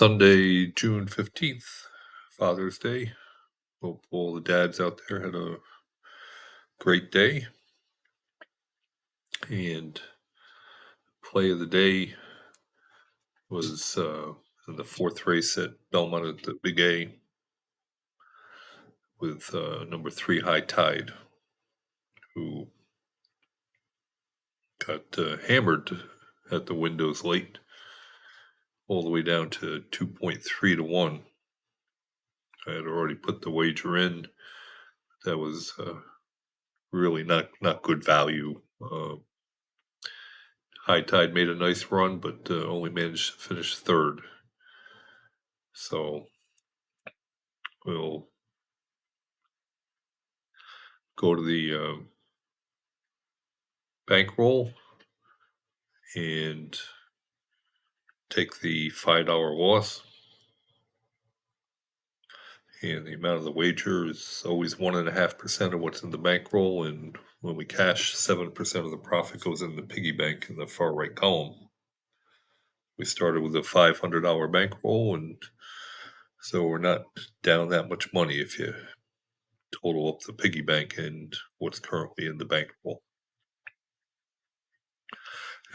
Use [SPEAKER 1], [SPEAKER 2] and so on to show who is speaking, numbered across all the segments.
[SPEAKER 1] Sunday, June 15th, Father's Day. Hope all the dads out there had a great day. And play of the day was in the fourth race at Belmont at the Big A with number 3 High Tide, who got hammered at the windows late, all the way down to 2.3 to 1. I had already put the wager in. That was really not good value. High Tide made a nice run, but only managed to finish third. So we'll go to the bankroll and take the $5 loss. And the amount of the wager is always 1.5% of what's in the bankroll. And when we cash, 7% of the profit goes in the piggy bank in the far right column. We started with a $500 bankroll, and so we're not down that much money if you total up the piggy bank and what's currently in the bankroll.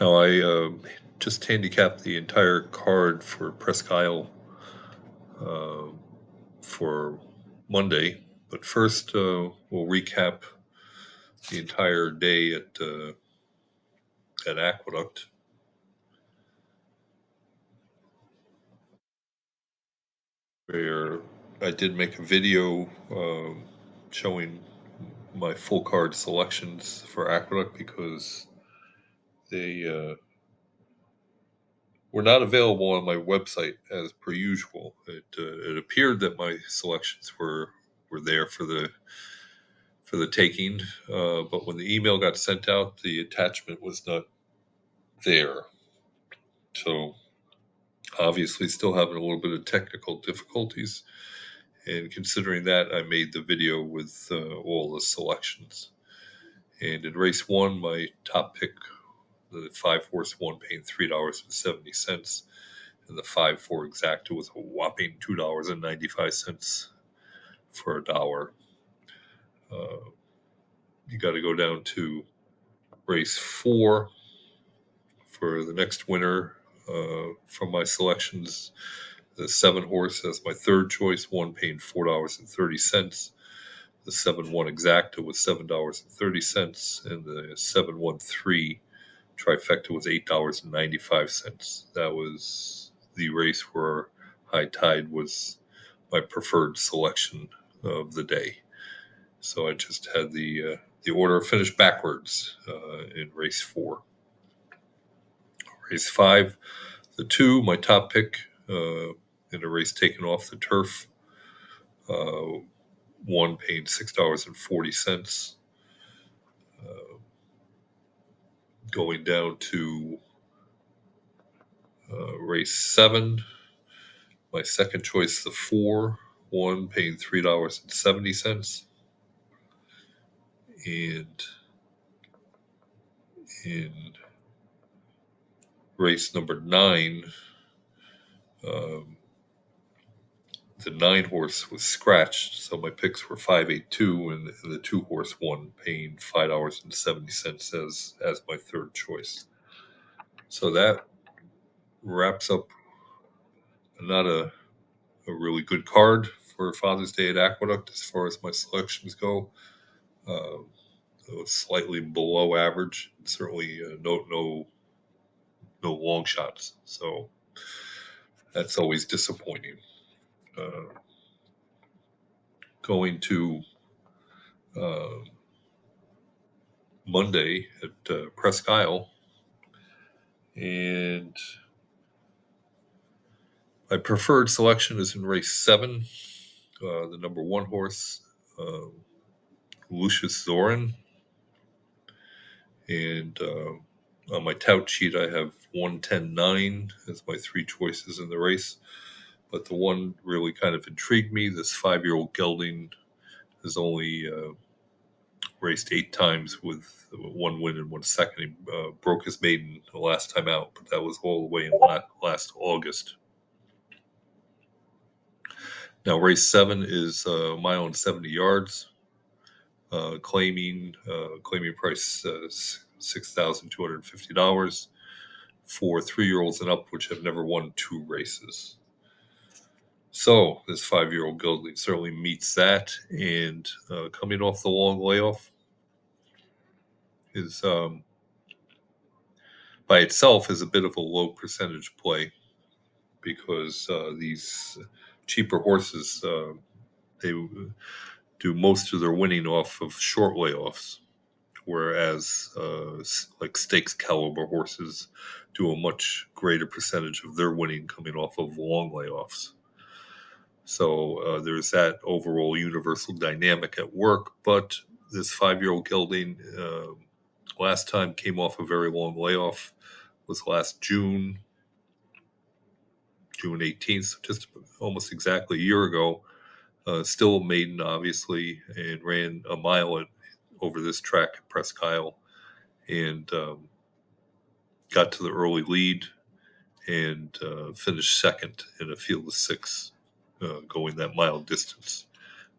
[SPEAKER 1] Now, I just handicapped the entire card for Presque for Monday, but first we'll recap the entire day at Aqueduct. Where I did make a video showing my full card selections for Aqueduct because they were not available on my website as per usual. It appeared that my selections were there for the taking, but when the email got sent out, the attachment was not there. So obviously, still having a little bit of technical difficulties. And considering that, I made the video with all the selections. And in race one, my top pick, the 5-horse one, paying $3.70. And the 5-4 exacta was a whopping $2.95 for a dollar. You got to go down to race 4 for the next winner from my selections. The 7-horse as my third choice, one paying $4.30. The 7-1 exacta was $7.30, and the 7-1-3 trifecta was $8.95. That was the race where High Tide was my preferred selection of the day. So I just had the order finished backwards in race 4. Race 5, the 2, my top pick in a race taken off the turf. One paying $6.40. Going down to race 7, my second choice, the 4, one paying $3.70. And in race number 9, the 9-horse was scratched, so my picks were 582, and the 2-horse one paying $5.70 as my third choice. So that wraps up not a really good card for Father's Day at Aqueduct as far as my selections go. It was slightly below average, certainly no long shots. So that's always disappointing. Going to Monday at Presque, and my preferred selection is in race 7, the number 1 horse, Lucius Zorin. And on my tout sheet, I have 110-9 as my 3 choices in the race. But the one really kind of intrigued me. This 5-year-old gelding has only raced 8 times with 1 win and 1 second. He broke his maiden the last time out, but that was all the way in last August. Now, race 7 is a mile and 70 yards. Claiming price $6,250 for 3-year-olds and up, which have never won 2 races. So this 5-year-old gelding certainly meets that. And coming off the long layoff is by itself is a bit of a low percentage play, because these cheaper horses, they do most of their winning off of short layoffs, whereas like stakes caliber horses do a much greater percentage of their winning coming off of long layoffs. So there's that overall universal dynamic at work. But this 5-year-old gelding last time came off a very long layoff, was last June 18th, so just almost exactly a year ago. Still a maiden, obviously, and ran a mile over this track at Presque, and got to the early lead, and finished second in a field of 6, going that mile distance.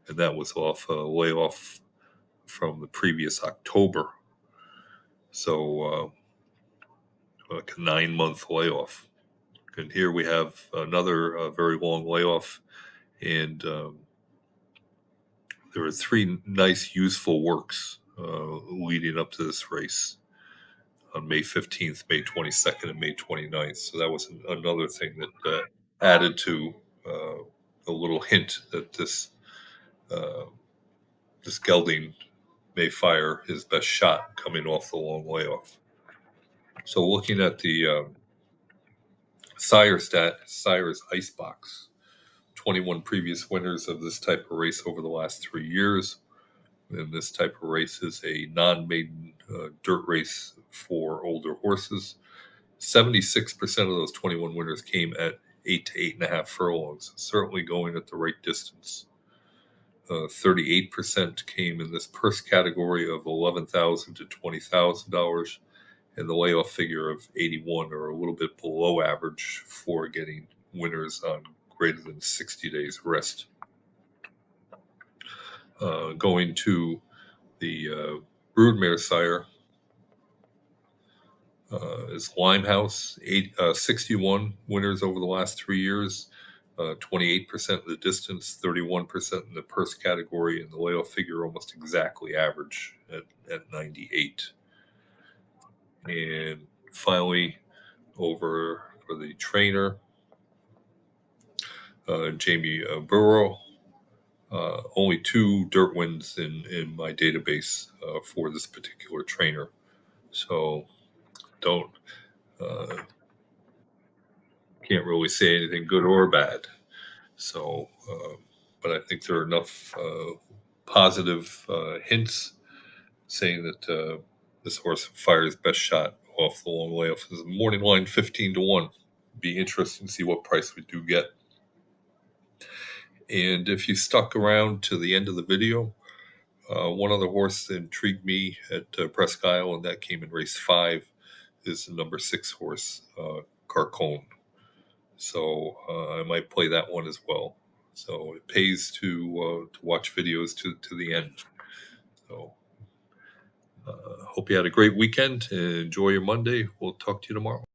[SPEAKER 1] And that was off a layoff from the previous October. So like a 9-month layoff. And here we have another very long layoff. And there were 3 nice, useful works leading up to this race on May 15th, May 22nd, and May 29th. So that was another thing that added to a little hint that this gelding may fire his best shot coming off the long layoff. So looking at the sire's icebox, 21 previous winners of this type of race over the last 3 years. And this type of race is a non-maiden dirt race for older horses. 76% of those 21 winners came at 8 to 8.5 furlongs, certainly going at the right distance. 38% came in this purse category of $11,000 to $20,000, and the layoff figure of 81, or a little bit below average for getting winners on greater than 60 days rest. Going to the broodmare sire is Limehouse, 61 winners over the last 3 years, 28% of the distance, 31% in the purse category, and the layoff figure almost exactly average at 98. And finally, over for the trainer, Jamie Burrow. Only 2 dirt wins in my database for this particular trainer. So don't can't really say anything good or bad. So, but I think there are enough positive hints saying that this horse fires best shot off the long layoff. This is morning line 15 to 1. Be interesting to see what price we do get. And if you stuck around to the end of the video, one other horse that intrigued me at Presque, and that came in race 5, is the number 6 horse, Carcone. So I might play that one as well. So it pays to watch videos to the end. So hope you had a great weekend. Enjoy your Monday. We'll talk to you tomorrow.